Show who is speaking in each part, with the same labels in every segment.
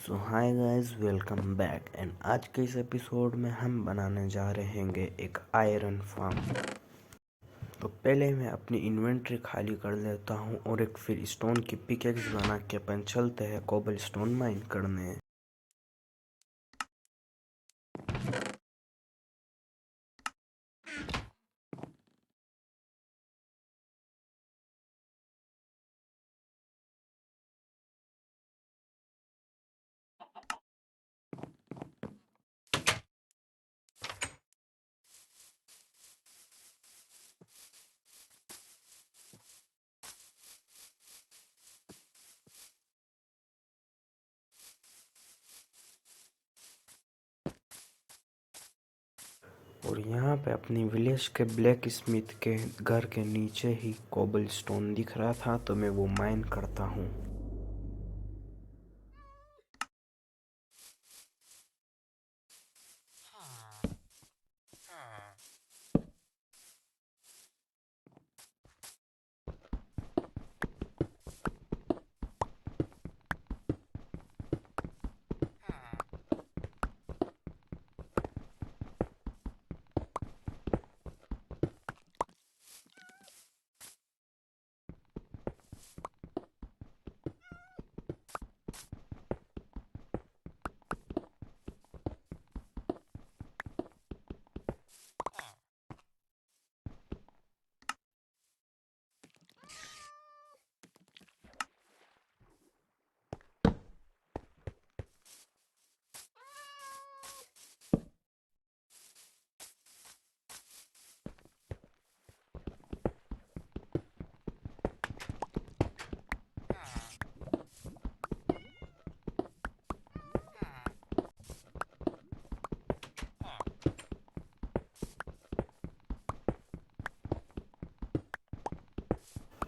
Speaker 1: So hi guys, welcome back. And आज के इस एपिसोड में हम बनाने जा रहे हैं एक आयरन फार्म। तो पहले मैं अपनी इन्वेंटरी खाली कर लेता हूँ और एक फिर स्टोन की पिकेक्स बना के अपन चलते हैं कोबल स्टोन माइन करने। और यहाँ पे अपनी विलेज के ब्लैक स्मिथ के घर के नीचे ही कोबल स्टोन दिख रहा था, तो मैं वो माइन करता हूँ।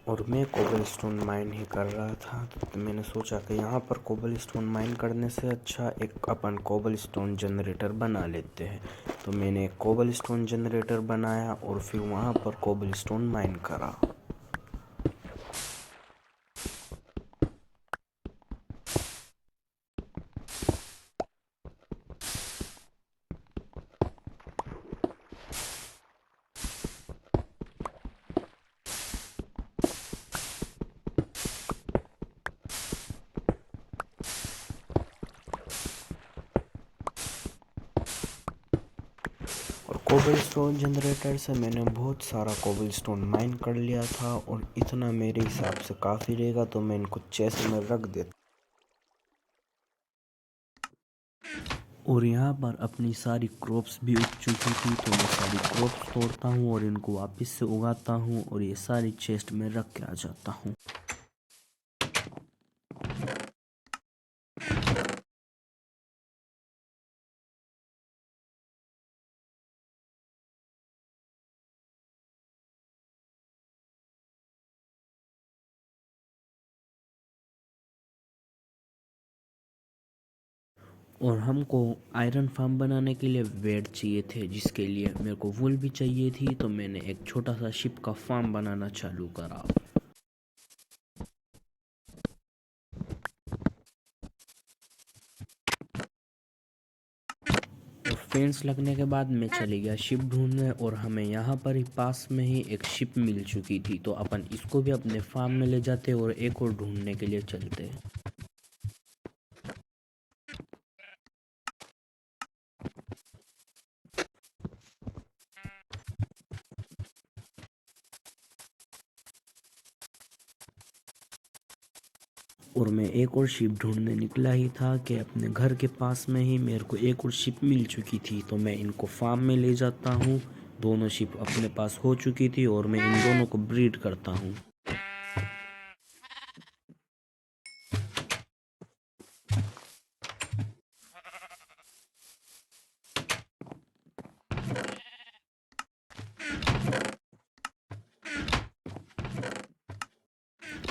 Speaker 1: और मैं कोबल स्टोन माइन ही कर रहा था, तो मैंने सोचा कि यहाँ पर कोबल स्टोन माइन करने से अच्छा एक अपन कोबल स्टोन जनरेटर बना लेते हैं। तो मैंने एक कोबल स्टोन जनरेटर बनाया और फिर वहाँ पर कोबल स्टोन माइन करा। और कोबल स्टोन जनरेटर से मैंने बहुत सारा कोबल स्टोन माइन कर लिया था, और इतना मेरे हिसाब से काफ़ी रहेगा, तो मैं इनको चेस्ट में रख देता। और यहाँ पर अपनी सारी क्रॉप्स भी उग चुकी थी, तो मैं सारी क्रॉप्स तोड़ता हूँ और इनको वापस से उगाता हूँ और ये सारी चेस्ट में रख के आ जाता हूँ। और हमको आयरन फार्म बनाने के लिए वेट चाहिए थे, जिसके लिए मेरे को वूल भी चाहिए थी। तो मैंने एक छोटा सा शिप का फार्म बनाना चालू करा। और फेंस लगने के बाद मैं चले गया शिप ढूंढने, और हमें यहाँ पर ही पास में ही एक शिप मिल चुकी थी। तो अपन इसको भी अपने फार्म में ले जाते और एक और ढूंढने के लिए चलते। और मैं एक और शिप ढूंढने निकला ही था कि अपने घर के पास में ही मेरे को एक और शिप मिल चुकी थी। तो मैं इनको फार्म में ले जाता हूँ। दोनों शिप अपने पास हो चुकी थी और मैं इन दोनों को ब्रीड करता हूँ।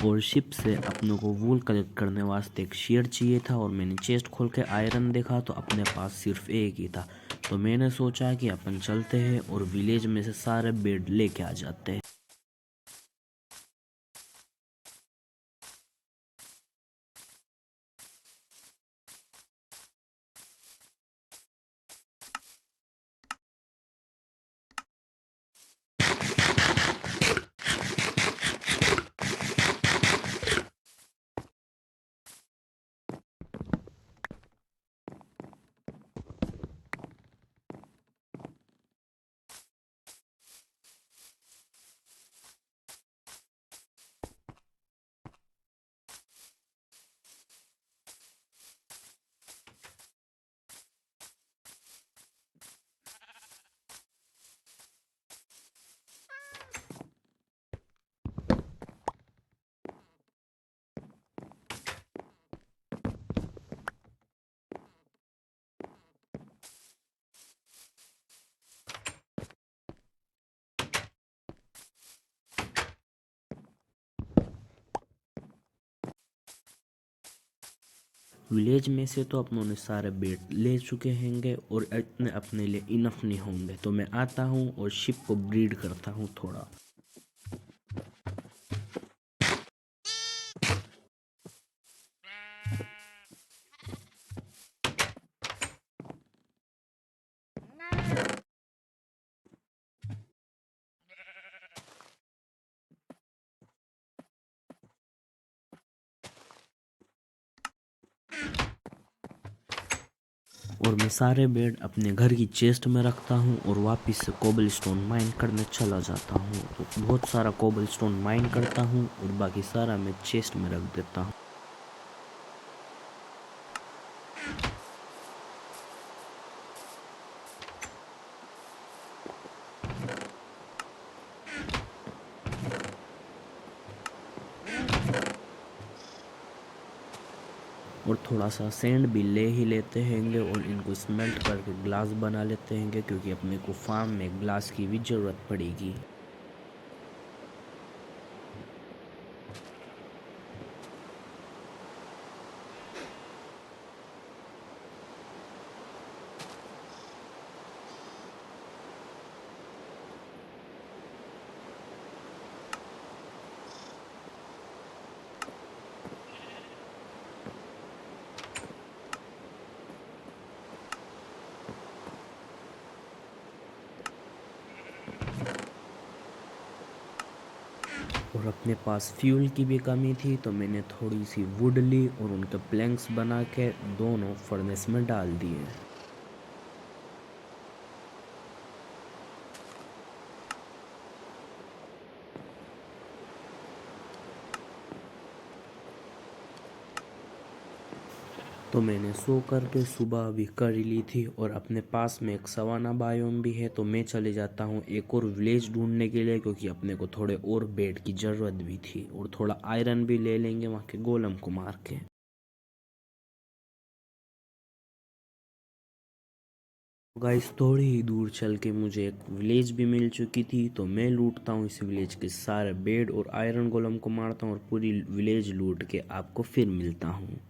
Speaker 1: और शिप से अपनों को वूल कलेक्ट करने वास्ते एक शेयर चाहिए था, और मैंने चेस्ट खोल के आयरन देखा तो अपने पास सिर्फ एक ही था। तो मैंने सोचा कि अपन चलते हैं और विलेज में से सारे बेड लेके आ जाते हैं। विलेज में से तो अपनों ने सारे बेड ले चुके होंगे और इतने अपने लिए इनफ नहीं होंगे, तो मैं आता हूँ और शिप को ब्रीड करता हूँ थोड़ा। और मैं सारे बेड अपने घर की चेस्ट में रखता हूँ और वापस से कोबल स्टोन माइन करने चला जाता हूँ। तो बहुत सारा कोबल स्टोन माइन करता हूँ और बाकी सारा मैं चेस्ट में रख देता हूँ। और थोड़ा सा सैंड भी ले ही लेते हैंगे और इनको स्मेल्ट करके ग्लास बना लेते हैंगे, क्योंकि अपने को फार्म में ग्लास की भी ज़रूरत पड़ेगी। और अपने पास फ्यूल की भी कमी थी, तो मैंने थोड़ी सी वुड ली और उनके प्लैंक्स बना के दोनों फर्नेस में डाल दिए। तो मैंने सो करके सुबह भी कर ली थी और अपने पास में एक सवाना बायोम भी है, तो मैं चले जाता हूँ एक और विलेज ढूंढने के लिए, क्योंकि अपने को थोड़े और बेड की ज़रूरत भी थी और थोड़ा आयरन भी ले लेंगे वहाँ के गोलम को मार के। गाइस थोड़ी ही दूर चल के मुझे एक विलेज भी मिल चुकी थी, तो मैं लूटता हूँ इस विलेज के सारे बेड और आयरन गोलम को मारता हूँ और पूरी विलेज लूट के आपको फिर मिलता हूँ।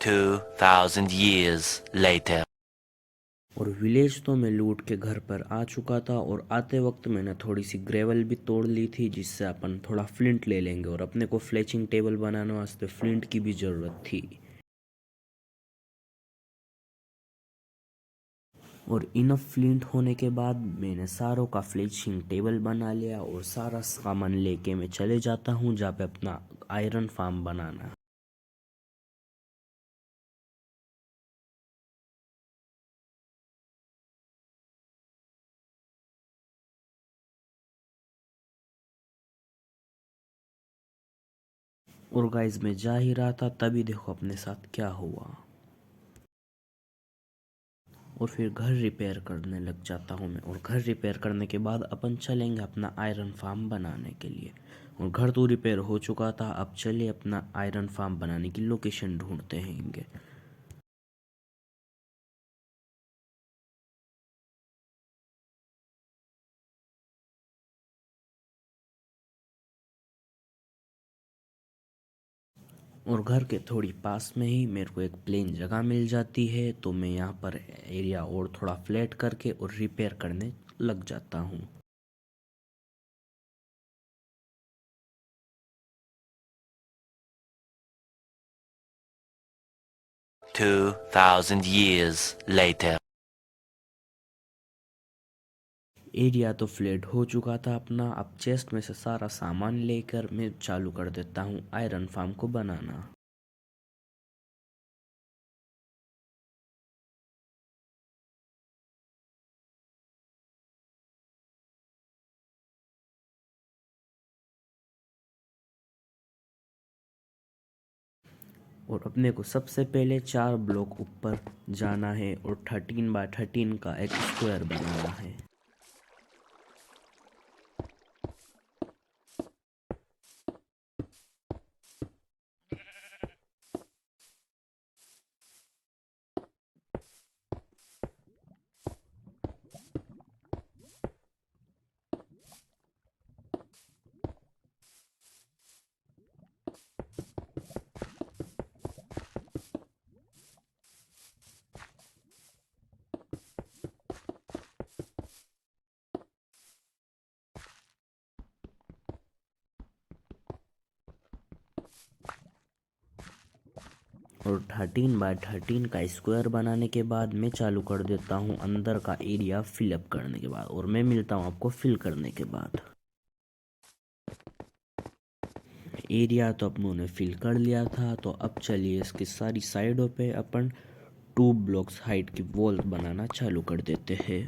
Speaker 2: $2,000 later.
Speaker 1: और विलेज तो मैं लूट के घर पर आ चुका था और आते वक्त मैंने थोड़ी सी ग्रेवल भी तोड़ ली थी, जिससे अपन थोड़ा फ्लिंट ले लेंगे और अपने को फ्लेचिंग टेबल बनाने वास्ते फ्लिंट की भी ज़रूरत थी। और इनफ फ्लिंट होने के बाद मैंने सारों का फ्लेचिंग टेबल बना लिया और सारा सामान लेके मैं चले जाता हूँ जहाँ पे अपना आयरन फार्म बनाना। 'और गाइस मैं जा ही रहा था, तभी देखो अपने साथ क्या हुआ। और फिर घर रिपेयर करने लग जाता हूँ मैं, और घर रिपेयर करने के बाद अपन चलेंगे अपना आयरन फार्म बनाने के लिए। और घर तो रिपेयर हो चुका था, अब चलिए अपना आयरन फार्म बनाने की लोकेशन ढूंढते हैंगे। और घर के थोड़ी पास में ही मेरे को एक प्लेन जगह मिल जाती है, तो मैं यहाँ पर एरिया और थोड़ा फ्लैट करके और रिपेयर करने लग जाता हूँ।
Speaker 2: 2,000 years later.
Speaker 1: एरिया तो फ्लैट हो चुका था अपना, अब चेस्ट में से सारा सामान लेकर मैं चालू कर देता हूँ आयरन फार्म को बनाना। और अपने को सबसे पहले 4 ब्लॉक ऊपर जाना है और 13 बाय 13 का एक स्क्वायर बनाना है। और 13 बाय 13 का स्क्वायर बनाने के बाद मैं चालू कर देता हूँ अंदर का एरिया फिलअप करने के बाद, और मैं मिलता हूँ आपको फिल करने के बाद। एरिया तो अपनों ने फिल कर लिया था, तो अब चलिए इसकी सारी साइडों पे अपन 2 ब्लॉक्स हाइट की वॉल बनाना चालू कर देते हैं।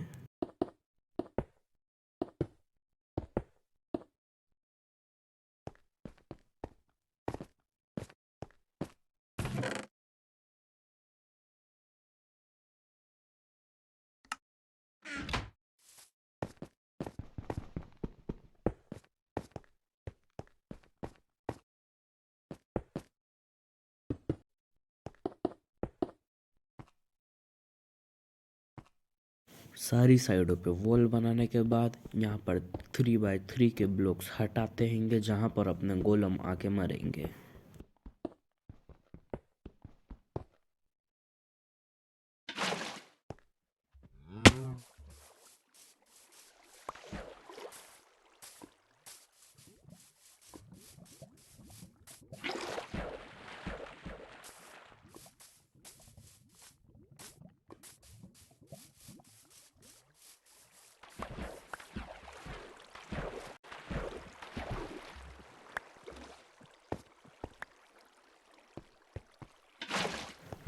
Speaker 1: सारी साइडों पे वॉल बनाने के बाद यहाँ पर 3 बाय 3 के ब्लॉक्स हटाते हैंगे जहाँ पर अपने गोलम आके मरेंगे।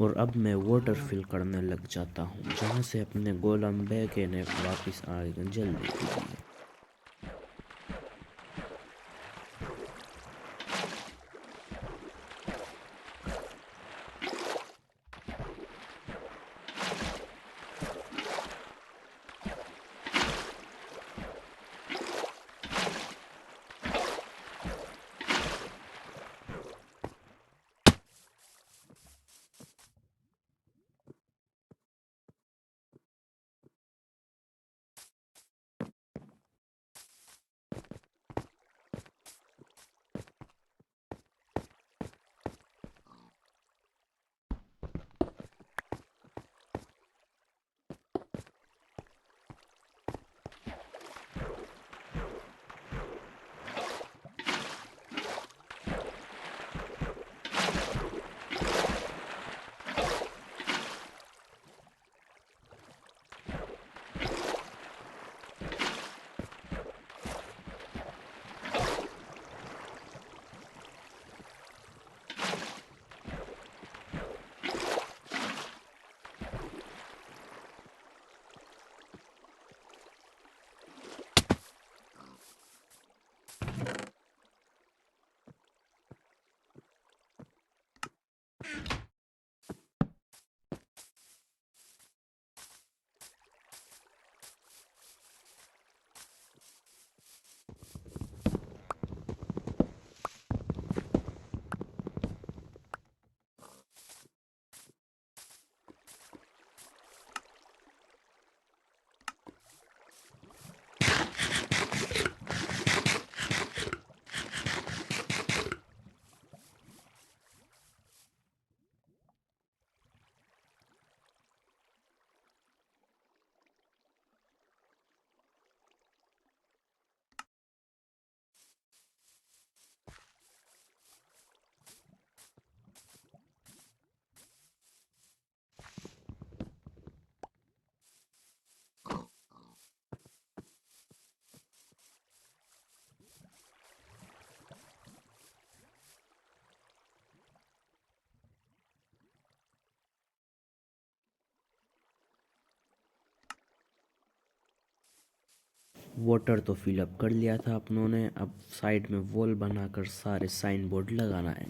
Speaker 1: और अब मैं वाटर फिल करने लग जाता हूँ, जहाँ से अपने गोलम बैक एंड वापस आएगा जल्दी कीजिए। वाटर तो फिलअप कर लिया था अपनों ने, अब साइड में वॉल बनाकर सारे साइन बोर्ड लगाना है।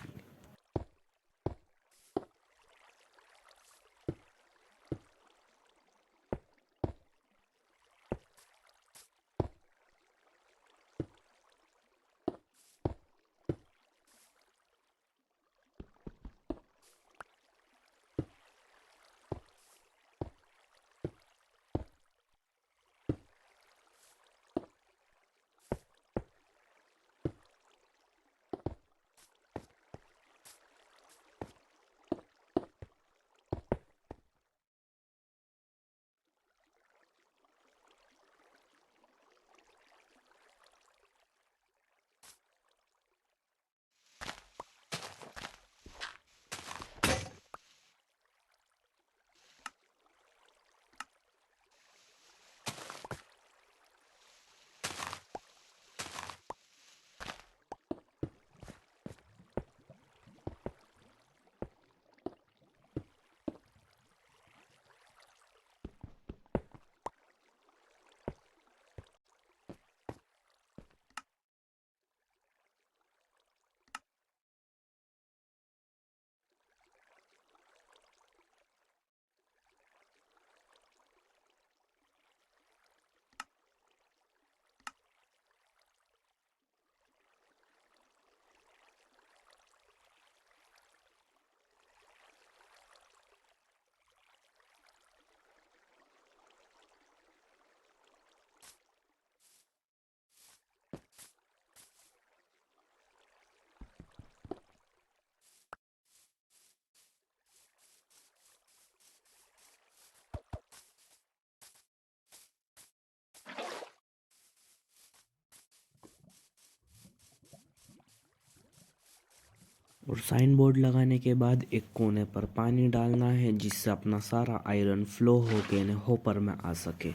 Speaker 1: और साइन बोर्ड लगाने के बाद एक कोने पर पानी डालना है जिससे अपना सारा आयरन फ्लो होके होपर में आ सके।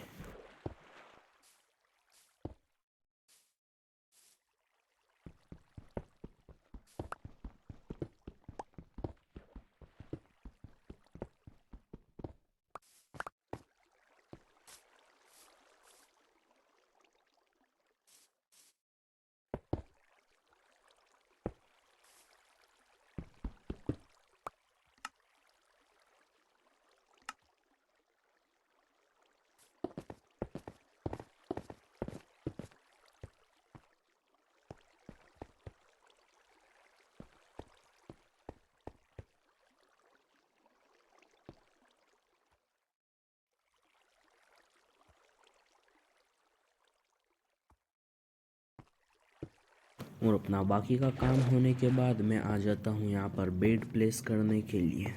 Speaker 1: और अपना बाकी का काम होने के बाद मैं आ जाता हूँ यहाँ पर बेड प्लेस करने के लिए।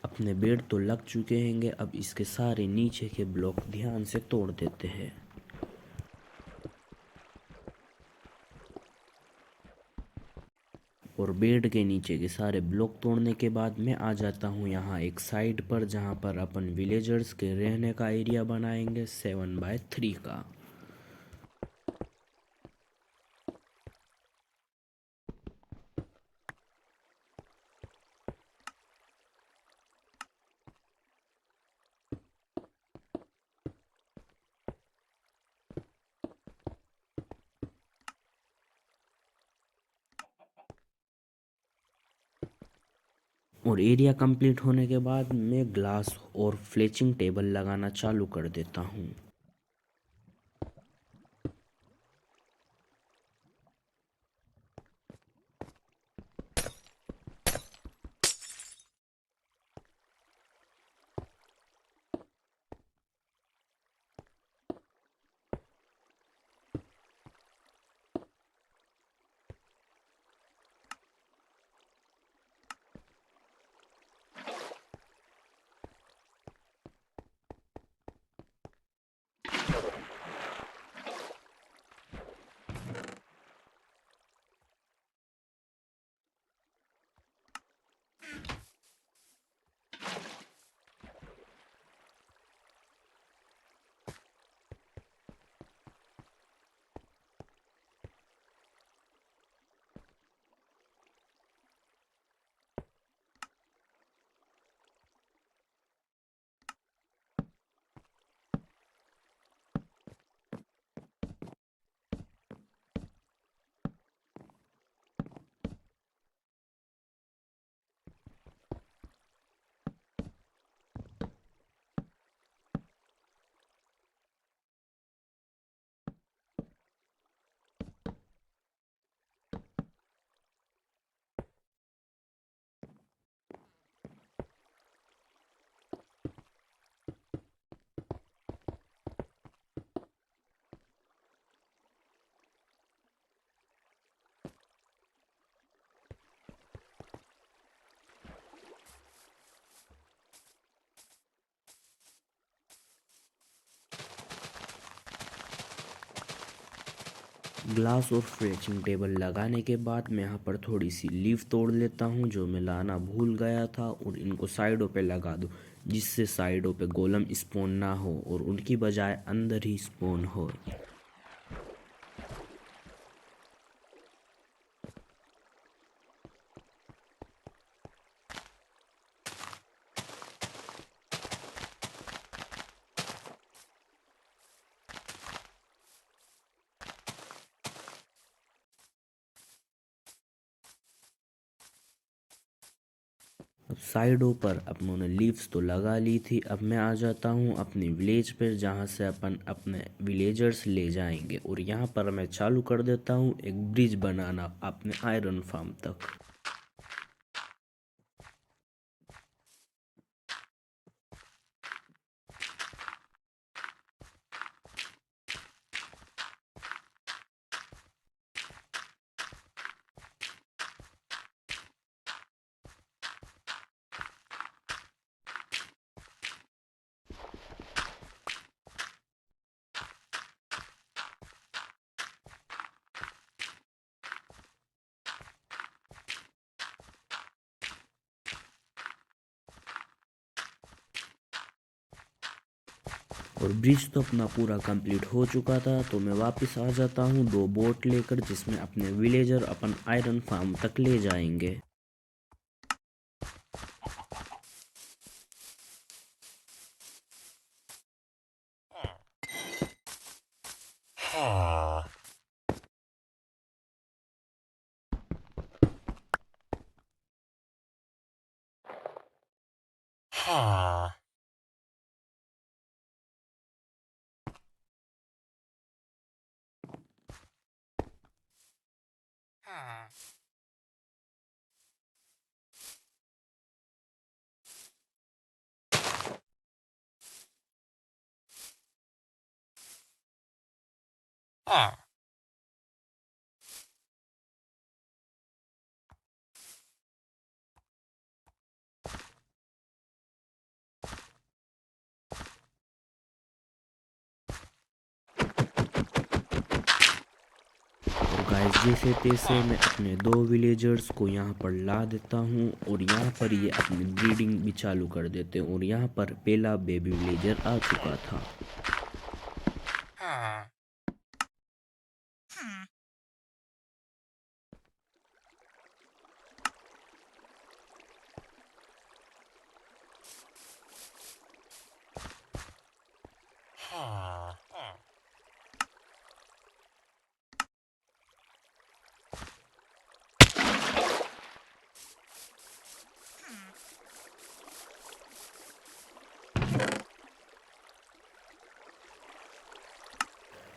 Speaker 1: अपने बेड तो लग चुके हैंगे, अब इसके सारे नीचे के ब्लॉक ध्यान से तोड़ देते हैं। और बेड के नीचे के सारे ब्लॉक तोड़ने के बाद मैं आ जाता हूँ यहाँ एक साइड पर जहाँ पर अपन विलेजर्स के रहने का एरिया बनाएंगे 7x3 का। और एरिया कंप्लीट होने के बाद मैं ग्लास और फ्लेचिंग टेबल लगाना चालू कर देता हूँ। ग्लास और फ्रेचिंग टेबल लगाने के बाद मैं यहाँ पर थोड़ी सी लीफ तोड़ लेता हूँ जो मैं लाना भूल गया था, और इनको साइडों पे लगा दूँ जिससे साइडों पे गोलम स्पॉन ना हो और उनकी बजाय अंदर ही स्पॉन हो। अब साइडों पर अपनों लीव्स तो लगा ली थी। अब मैं आ जाता हूँ अपनी विलेज पर जहाँ से अपन अपने विलेजर्स ले जाएंगे, और यहाँ पर मैं चालू कर देता हूँ एक ब्रिज बनाना अपने आयरन फार्म तक। और ब्रिज तो अपना पूरा कंप्लीट हो चुका था, तो मैं वापस आ जाता हूँ 2 बोट लेकर जिसमें अपने विलेजर अपन आयरन फार्म तक ले जाएंगे। और गाइस जैसे तैसे मैं अपने 2 विलेजर्स को यहाँ पर ला देता हूँ, और यहाँ पर ये अपनी ब्रीडिंग भी चालू कर देते हैं, और यहाँ पर पहला बेबी विलेजर आ चुका था।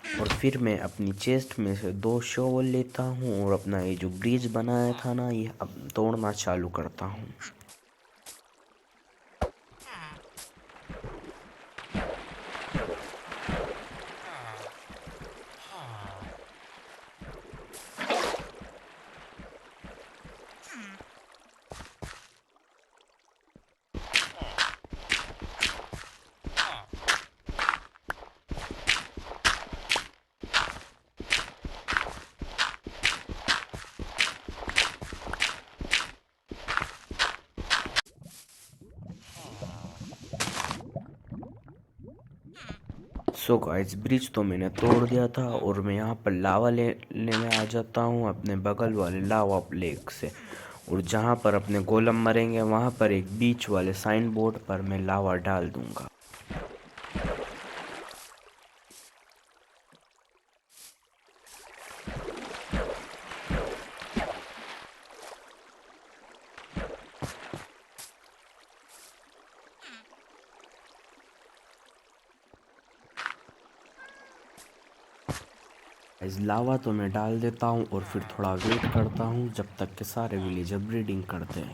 Speaker 1: और फिर मैं अपनी चेस्ट में से 2 शॉवल लेता हूँ और अपना ये जो ब्रिज बनाया था ना, ये अब तोड़ना चालू करता हूँ। सो गाइस ब्रिज तो मैंने तोड़ दिया था, और मैं यहाँ पर लावा लेने में आ जाता हूँ अपने बगल वाले लावा लेक से, और जहाँ पर अपने गोलम मरेंगे वहाँ पर एक बीच वाले साइन बोर्ड पर मैं लावा डाल दूँगा। इस लावा तो मैं डाल देता हूँ और फिर थोड़ा वेट करता हूँ जब तक कि सारे विलेजर ब्रीडिंग करते हैं।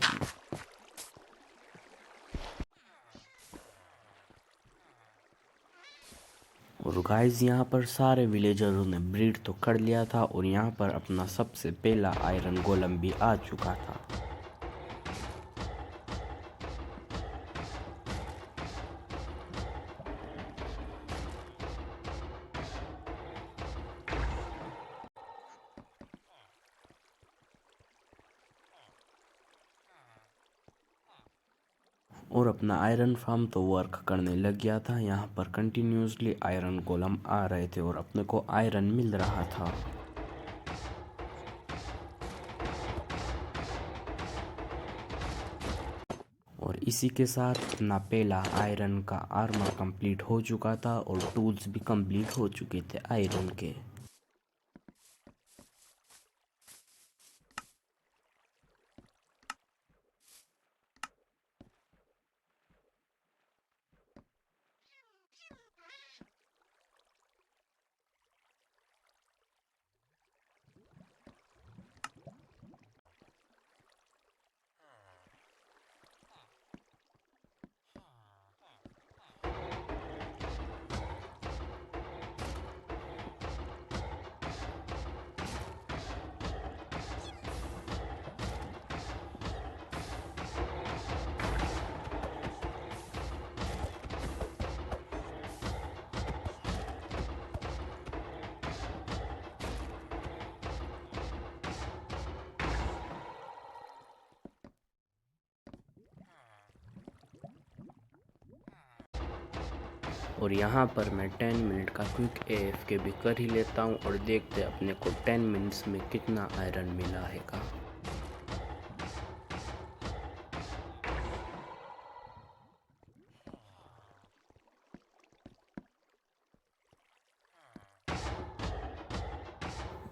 Speaker 1: और गाइस यहाँ पर सारे विलेजरों ने ब्रीड तो कर लिया था, और यहाँ पर अपना सबसे पहला आयरन गोलम भी आ चुका था। और अपना आयरन फार्म तो वर्क करने लग गया था। यहाँ पर कंटिन्यूसली आयरन गोलम आ रहे थे और अपने को आयरन मिल रहा था। और इसी के साथ अपना पहला आयरन का आर्मर कंप्लीट हो चुका था और टूल्स भी कंप्लीट हो चुके थे आयरन के। और यहाँ पर मैं 10 मिनट का क्विक AFK भी कर ही लेता हूँ और देखते अपने को 10 मिनट्स में कितना आयरन मिला है का।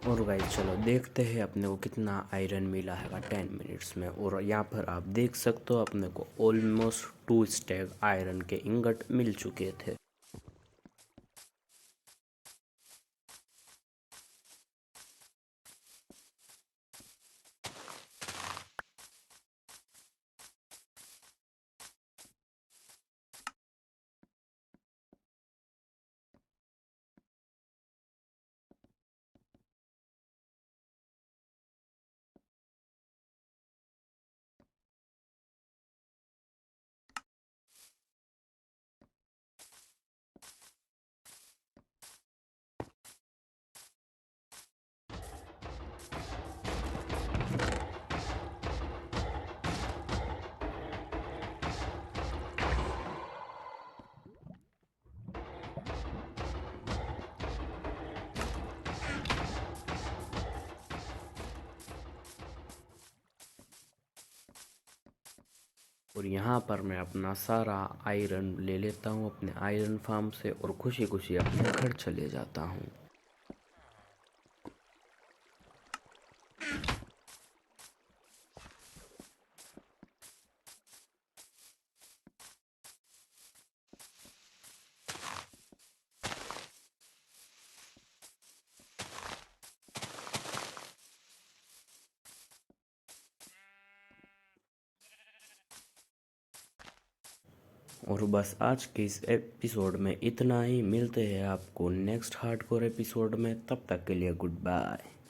Speaker 1: और गाइस चलो देखते हैं अपने को कितना आयरन मिला है 10 मिनट्स में। और यहाँ पर आप देख सकते हो अपने को ऑलमोस्ट 2 स्टैक आयरन के इंगट मिल चुके थे। और यहाँ पर मैं अपना सारा आयरन ले लेता हूँ अपने आयरन फार्म से और खुशी खुशी अपने घर चले जाता हूँ। और बस आज के इस एपिसोड में इतना ही। मिलते हैं आपको नेक्स्ट हार्डकोर एपिसोड में, तब तक के लिए गुड बाय।